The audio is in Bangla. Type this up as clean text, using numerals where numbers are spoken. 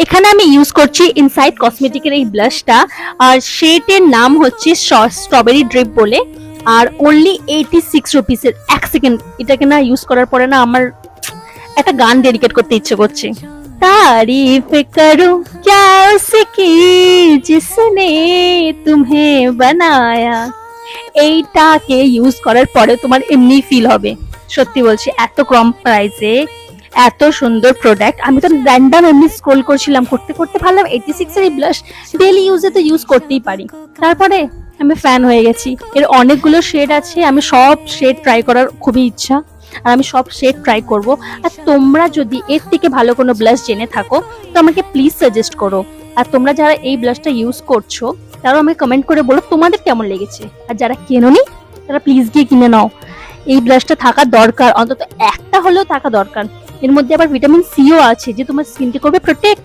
এখানে আমি ইউজ করছি ইনসাইড কসমেটিকের এই ব্লাশটা, আর শেডের নাম হচ্ছে স্ট্রবেরি ড্রিপ বলে। আর অনলি 86 রুপিসের। এক সেকেন্ড, এটাকে না ইউজ করার পরে না আমার একটা গান ডেডিকেট করতে ইচ্ছে করছে। तारीफ करूं क्या उसकी जिसने तुम्हें बनाया। এইটাকে ইউজ করার পরে তোমার এমনি ফিল হবে। সত্যি বলছি, এত কম প্রাইসে এত সুন্দর প্রোডাক্ট। আমি তো র্যান্ডম এমনি স্ক্রোল করছিলাম, করতে করতে ভাবলাম 86 এর এই ব্লাশ ডেইলি ইউজে তো ইউজ করতেই পারি। তারপরে আমি ফ্যান হয়ে গেছি। এর অনেকগুলো শেড আছে, আমি সব শেড ট্রাই করার খুবই ইচ্ছা, আর আমি সব শেড ট্রাই করব। আর তোমরা যদি এর থেকে ভালো কোনো ব্লাশ জেনে থাকো তো আমাকে প্লিজ সাজেস্ট করো। আর তোমরা যারা এই ব্লাশটা ইউজ করছো তারাও আমাকে কমেন্ট করে বলো তোমাদের কেমন লেগেছে। আর যারা কেনোনি তারা প্লিজ গিয়ে কিনে নাও। এই ব্লাশটা থাকা দরকার, অন্তত একটা হলেও থাকা দরকার। এর মধ্যে আবার ভিটামিন সিও আছে, যে তোমার স্কিনকে করবে প্রোটেক্ট।